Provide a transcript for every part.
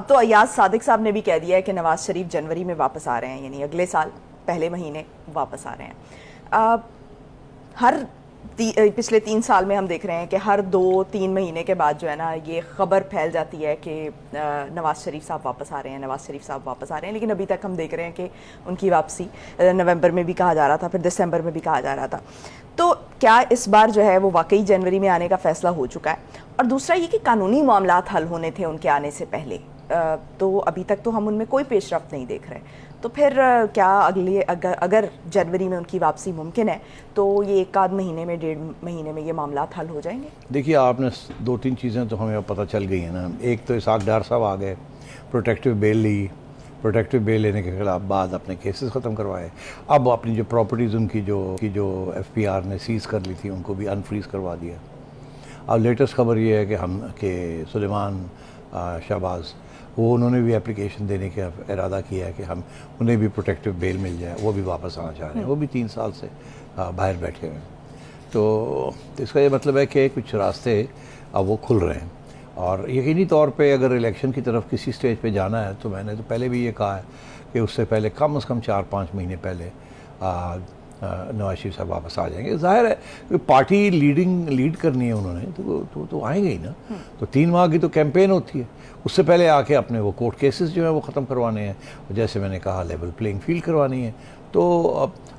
अब तो अयाज सादिक साहब ने भी कह दिया है कि नवाज शरीफ जनवरी में वापस आ रहे हैं, यानी अगले साल पहले महीने वापस आ रहे हैं। पिछले 3 साल में हम देख रहे हैं कि हर 2-3 महीने के बाद जो है ना ये ख़बर फैल जाती है कि नवाज शरीफ साहब वापस आ रहे हैं, नवाज शरीफ साहब वापस आ रहे हैं। लेकिन अभी तक हम देख रहे हैं कि उनकी वापसी नवंबर में भी कहा जा रहा था, फिर दिसंबर में भी कहा जा रहा था। तो क्या इस बार जो है वो वाकई जनवरी में आने का फ़ैसला हो चुका है? और दूसरा ये कि कानूनी मामलात हल होने थे उनके आने से पहले, तो अभी तक तो हम उनमें कोई पेशरफ्त नहीं देख रहे। तो फिर क्या अगर जनवरी में उनकी वापसी मुमकिन है तो ये 1 आध महीने में 1.5 महीने में ये मामलात हल हो जाएंगे? देखिए, आपने 2-3 चीज़ें तो हमें पता चल गई हैं ना। एक तो इसाक डार साहब आ गए, प्रोटेक्टिव बेल ली, प्रोटेक्टिव बेल लेने के खिलाफ बाद अपने केसेस ख़त्म करवाए। अब अपनी जो प्रॉपर्टीज़ उनकी जो FPR ने सीज़ कर ली थी उनको भी अनफ्रीज़ करवा दिया। अब लेटेस्ट खबर ये है कि सुलेमान शहबाज वो उन्होंने भी एप्लीकेशन देने का इरादा किया है कि हम उन्हें भी प्रोटेक्टिव बेल मिल जाए, वो भी वापस आना चाह रहे हैं। वो भी 3 साल से बाहर बैठे हुए हैं। तो इसका ये मतलब है कि कुछ रास्ते अब वो खुल रहे हैं। और यकीनी तौर पे अगर इलेक्शन की तरफ किसी स्टेज पे जाना है तो मैंने तो पहले भी ये कहा है कि उससे पहले कम से कम 4-5 महीने पहले नवाज शरीफ साहब वापस आ जाएंगे। जाहिर है कि पार्टी लीड करनी है उन्होंने तो आएंगे ही ना। तो 3 माह की तो कैंपेन होती है, उससे पहले आके अपने वो कोर्ट केसेस जो है वो ख़त्म करवाने हैं, जैसे मैंने कहा लेवल प्लेइंग फील्ड करवानी है। तो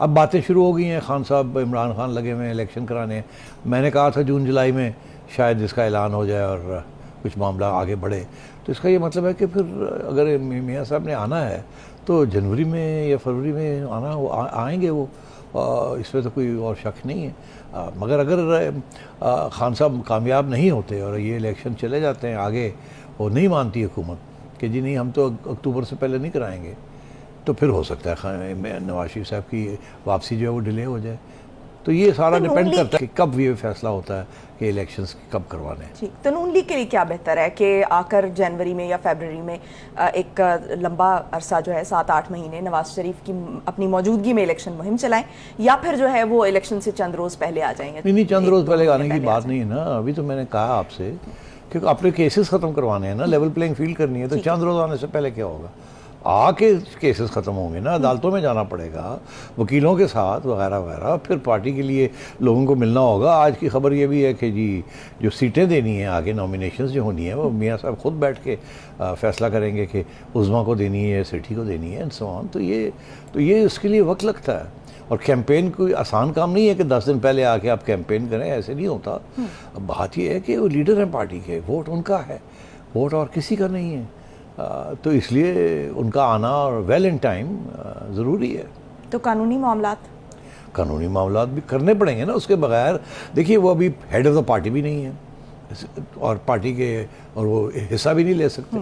अब बातें शुरू हो गई हैं। खान साहब, इमरान खान लगे हुए हैं इलेक्शन कराने हैं। मैंने कहा था जून जुलाई में शायद इसका ऐलान हो जाए और कुछ मामला आगे बढ़े। तो इसका ये मतलब है कि फिर अगर मियाँ साहब ने आना है तो जनवरी में या फरवरी में आएंगे वो, इसमें तो कोई और शक नहीं है। मगर अगर खान साहब कामयाब नहीं होते और ये इलेक्शन चले जाते हैं आगे, वो नहीं मानती हुकूमत कि जी नहीं हम तो अक्टूबर से पहले नहीं कराएंगे, तो फिर हो सकता है नवाज शरीफ साहब की वापसी जो है वो डिले हो जाए। तो ये सारा डिपेंड करता है कि कब ये फैसला होता है कि इलेक्शंस कब करवाने हैं। तो नून लीग के लिए क्या बेहतर है कि आकर जनवरी में या फरवरी में एक लंबा अरसा जो है 7-8 महीने नवाज शरीफ की अपनी मौजूदगी में इलेक्शन मुहिम चलाएं, या फिर जो है वो इलेक्शन से चंद रोज़ पहले आ जाएंगे? नहीं, चंद रोज़ पहले आने की बात नहीं है ना। अभी तो मैंने कहा आपसे क्योंकि अपने केसेस ख़त्म करवाने हैं ना, लेवल प्लेइंग फील्ड करनी है। तो चंद रोज़ आने से पहले क्या होगा? आके केसेस ख़त्म होंगे ना, अदालतों में जाना पड़ेगा वकीलों के साथ वगैरह वगैरह, फिर पार्टी के लिए लोगों को मिलना होगा। आज की खबर ये भी है कि जी जो सीटें देनी है आगे, नॉमिनेशंस जो होनी है वो मियाँ साहब खुद बैठ के फैसला करेंगे कि उज़्मा को देनी है, सिटी को देनी है एंड सो ऑन। तो ये इसके लिए वक्त लगता है। और कैंपेन कोई आसान काम नहीं है कि 10 दिन पहले आके आप कैंपेन करें, ऐसे नहीं होता। अब बात यह है कि वो लीडर हैं पार्टी के, वोट उनका है, वोट और किसी का नहीं है। तो इसलिए उनका आना और वेल इन टाइम ज़रूरी है। तो कानूनी मामलात भी करने पड़ेंगे ना, उसके बगैर। देखिए, वो अभी हेड ऑफ द पार्टी भी नहीं है और पार्टी के और वो हिस्सा भी नहीं ले सकते।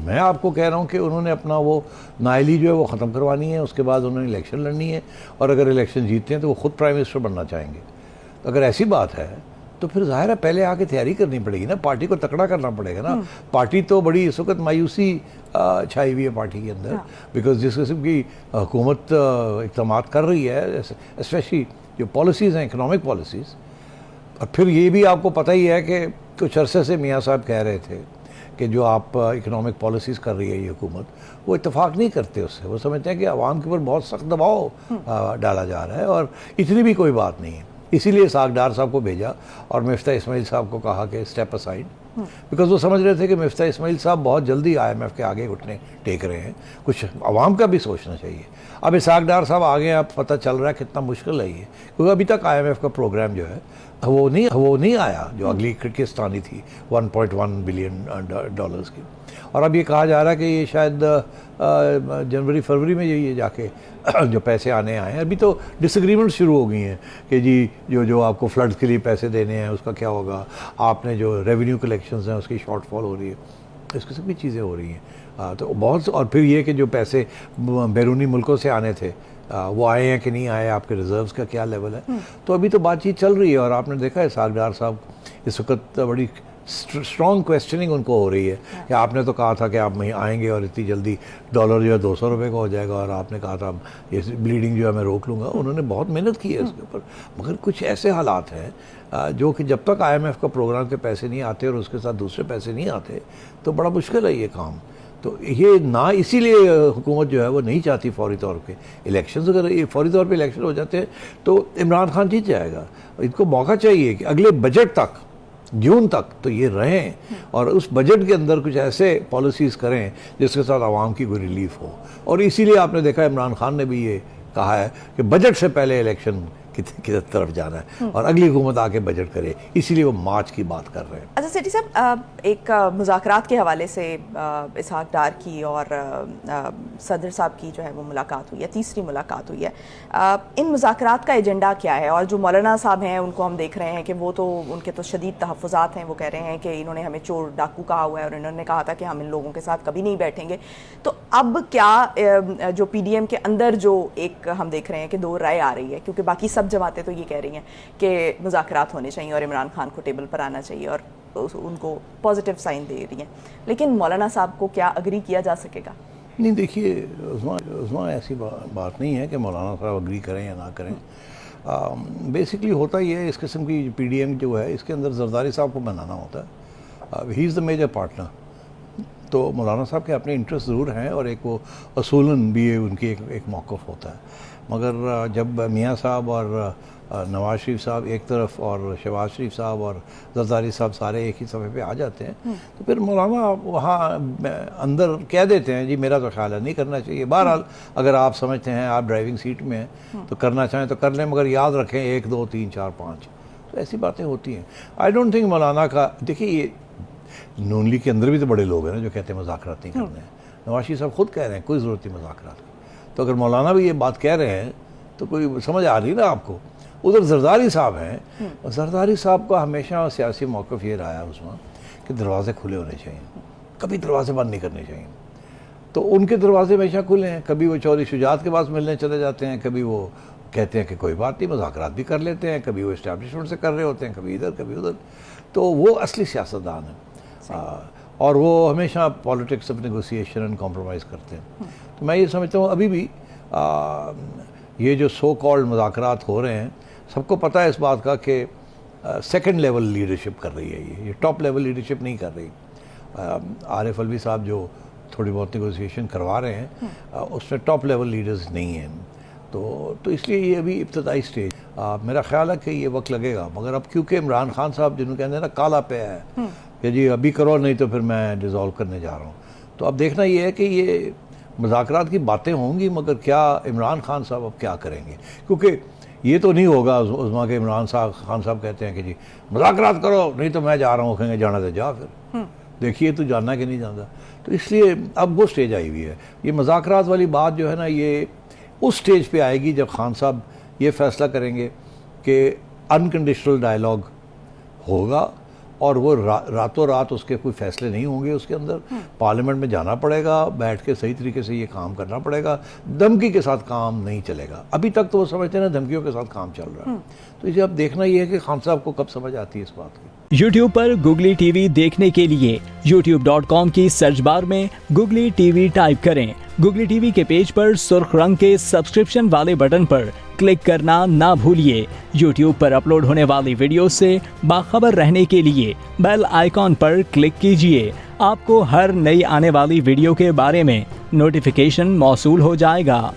मैं आपको कह रहा हूँ कि उन्होंने अपना वो नाअहली जो है वो ख़त्म करवानी है, उसके बाद उन्होंने इलेक्शन लड़नी है और अगर इलेक्शन जीतते हैं तो वो खुद प्राइम मिनिस्टर बनना चाहेंगे। तो अगर ऐसी बात है तो फिर जाहिर है पहले आके तैयारी करनी पड़ेगी ना, पार्टी को तकड़ा करना पड़ेगा ना। पार्टी तो बड़ी इस वक्त मायूसी छाई हुई है पार्टी के अंदर, बिकॉज जिस किस्म की हुकूमत इक़दाम कर रही है, स्पेशली जो पॉलिसीज़ हैं, इकनॉमिक पॉलिसीज़। और फिर ये भी आपको पता ही है कि कुछ अरसे से मियाँ साहब कह रहे थे कि जो आप इकनॉमिक पॉलिसीज़ कर रही है ये हुकूमत, वो इत्तेफाक नहीं करते उससे। वो समझते हैं कि आवाम के ऊपर बहुत सख्त दबाव डाला जा रहा है और इतनी भी कोई बात नहीं है। इसीलिए इसाक डार साहब को भेजा और मिफ्ता इस्माइल साहब को कहा कि स्टेप असाइड, बिकॉज वो समझ रहे थे कि मिफ्ता इस्माइल साहब बहुत जल्दी IMF के आगे घुटने टेक रहे हैं, कुछ आवाम का भी सोचना चाहिए। अब इसाक डार साहब आगे, अब पता चल रहा है कितना मुश्किल है ये, क्योंकि अभी तक IMF का प्रोग्राम जो है वो नहीं आया, जो अगली किर्गिस्तानी थी 1.1 बिलियन डॉलर्स की। और अब ये कहा जा रहा है कि ये शायद जनवरी फरवरी में ये जाके जो पैसे आने आए हैं। अभी तो डिसएग्रीमेंट शुरू हो गई हैं कि जी जो आपको फ्लड्स के लिए पैसे देने हैं उसका क्या होगा, आपने जो रेवेन्यू कलेक्शंस हैं उसकी शॉर्टफॉल हो रही है, इस किस्म की चीज़ें हो रही हैं। तो बहुत, और फिर ये कि जो पैसे बैरूनी मुल्कों से आने थे वो आए हैं कि नहीं आए, आपके रिजर्व्स का क्या लेवल है। तो अभी तो बातचीत चल रही है और आपने देखा है इसाक डार साहब इस वक्त बड़ी स्ट्रॉन्ग क्वेश्चनिंग उनको हो रही है कि आपने तो कहा था कि आप वहीं आएंगे और इतनी जल्दी डॉलर जो है 200 रुपये का हो जाएगा और आपने कहा था ये ब्लीडिंग जो है मैं रोक लूँगा। उन्होंने बहुत मेहनत की है इसके ऊपर, मगर कुछ ऐसे हालात हैं जो कि जब तक IMF का प्रोग्राम के पैसे नहीं आते और उसके साथ दूसरे पैसे नहीं आते तो बड़ा मुश्किल है ये काम। तो ये ना इसीलिए हुकूमत जो है वो नहीं चाहती फौरी तौर पे इलेक्शंस। अगर ये फौरी तौर पे इलेक्शन हो जाते हैं तो इमरान खान जीत जाएगा। इनको मौका चाहिए कि अगले बजट तक, जून तक तो ये रहें और उस बजट के अंदर कुछ ऐसे पॉलिसीज़ करें जिसके साथ आवाम की कोई रिलीफ हो। और इसीलिए आपने देखा इमरान खान ने भी ये कहा है कि बजट से पहले इलेक्शन की तरफ जाना है और अगली हुकूमत आके बजट करे, इसीलिए वो मार्च की बात कर रहे हैं। अच्छा सेठी साहब, एक मुज़ाकरात के हवाले से इसहाक डार की और सदर साहब की जो है वो मुलाकात हुई है, तीसरी मुलाकात हुई है। इन मुज़ाकरात का एजेंडा क्या है? और जो मौलाना साहब हैं उनको हम देख रहे हैं कि वो तो उनके तो शदीद तहफ़्फ़ुज़ात हैं, वो कह रहे हैं कि इन्होंने हमें चोर डाकू कहा हुआ है और इन्होंने कहा था कि हम इन लोगों के साथ कभी नहीं बैठेंगे। तो अब क्या जो PDM के अंदर जो एक हम देख रहे हैं कि दो राय आ रही है, क्योंकि बाकी सब जमातें तो ये कह रही हैं कि मुज़ाकरात होने चाहिए और इमरान खान को टेबल पर आना चाहिए और उनको पॉजिटिव साइन दे रही हैं, लेकिन मौलाना साहब को क्या अग्री किया जा सकेगा? नहीं, देखिए उस्मान ऐसी बात नहीं है कि मौलाना साहब अग्री करें या ना करें। बेसिकली होता ही है, इस किस्म की PDM जो है इसके अंदर जरदारी साहब को बनाना होता है। He is the major partner. तो मौलाना साहब के अपने इंटरेस्ट ज़रूर हैं और एक वो असूलन भी उनकी एक मौक़िफ़ होता है। मगर जब मियाँ साहब और नवाज शरीफ साहब एक तरफ और शहबाज शरीफ साहब और जरदारी साहब सारे एक ही सफ़े पे आ जाते हैं तो फिर मौलाना वहाँ अंदर कह देते हैं जी मेरा तो ख्याल है नहीं करना चाहिए। बहरहाल अगर आप समझते हैं आप ड्राइविंग सीट में हैं तो करना चाहें तो कर लें, मगर याद रखें 1 2 3 4 5, तो ऐसी बातें होती हैं। आई डोंट थिंक मौलाना का, देखिए ये नून लीग के अंदर भी तो बड़े लोग हैं ना जो कहते हैं मुज़ाकरात नहीं करने हैं। नवाज शरीफ साहब खुद कह रहे हैं कोई ज़रूरत नहीं मुज़ाकरात की। तो अगर मौलाना भी ये बात कह रहे हैं तो कोई समझ आ रही ना आपको। उधर जरदारी साहब हैं और जरदारी साहब का हमेशा सियासी मौक़िफ़ ये रहा है उसमें कि दरवाजे खुले होने चाहिए, कभी दरवाजे बंद नहीं करने चाहिए। तो उनके दरवाजे हमेशा खुले हैं। कभी वो चौधरी शुजात के पास मिलने चले जाते हैं, कभी वो कहते हैं कि कोई बात नहीं मुज़ाकरात भी कर लेते हैं, कभी वो इस्टेब्लिशमेंट से कर रहे होते हैं, कभी इधर कभी उधर। तो वो असली सियासतदान है और वो हमेशा politics of negotiation and compromise करते हैं। तो मैं ये समझता हूँ अभी भी ये जो सो कॉल्ड मुज़ाकरात हो रहे हैं, सबको पता है इस बात का कि सेकंड लेवल लीडरशिप कर रही है, ये टॉप लेवल लीडरशिप नहीं कर रही। आरिफ अलवी साहब जो थोड़ी बहुत नेगोशिएशन करवा रहे हैं उसमें टॉप लेवल लीडर्स नहीं हैं। तो इसलिए ये अभी इब्तदाई स्टेज, मेरा ख्याल है कि ये वक्त लगेगा। मगर अब क्योंकि इमरान खान साहब जिन्होंने कहते हैं ना काला पे है कि जी अभी करो नहीं तो फिर मैं डिज़ोल्व करने जा रहा हूँ, तो अब देखना ये है कि ये मुज़ाकरात की बातें होंगी मगर क्या इमरान खान साहब अब क्या करेंगे। क्योंकि ये तो नहीं होगा उस्मा के इमरान खान साहब कहते हैं कि जी मुज़ाकरात करो नहीं तो मैं जा रहा हूँ, कहेंगे जाना तो जा, फिर देखिए तो जाना कि नहीं जाना। तो इसलिए अब वो स्टेज आई हुई है। ये मुज़ाकरात वाली बात जो है ना ये उस स्टेज पे आएगी जब खान साहब ये फैसला करेंगे कि अनकंडीशनल डायलॉग होगा और वो रातों रात उसके कोई फैसले नहीं होंगे। उसके अंदर पार्लियामेंट में जाना पड़ेगा, बैठ के सही तरीके से ये काम करना पड़ेगा। धमकी के साथ काम नहीं चलेगा। अभी तक तो वो समझते हैं ना धमकियों के साथ काम चल रहा है। तो इसे अब देखना ये है कि खान साहब को कब समझ आती है इस बात की। YouTube पर गुगली टीवी देखने के लिए youtube.com की सर्च बार में गुगली टीवी टाइप करें। गुगली टीवी के पेज पर सुर्ख रंग के सब्सक्रिप्शन वाले बटन पर क्लिक करना ना भूलिए। YouTube पर अपलोड होने वाली वीडियो से बाखबर रहने के लिए बेल आइकॉन पर क्लिक कीजिए। आपको हर नई आने वाली वीडियो के बारे में नोटिफिकेशन मौसूल हो जाएगा।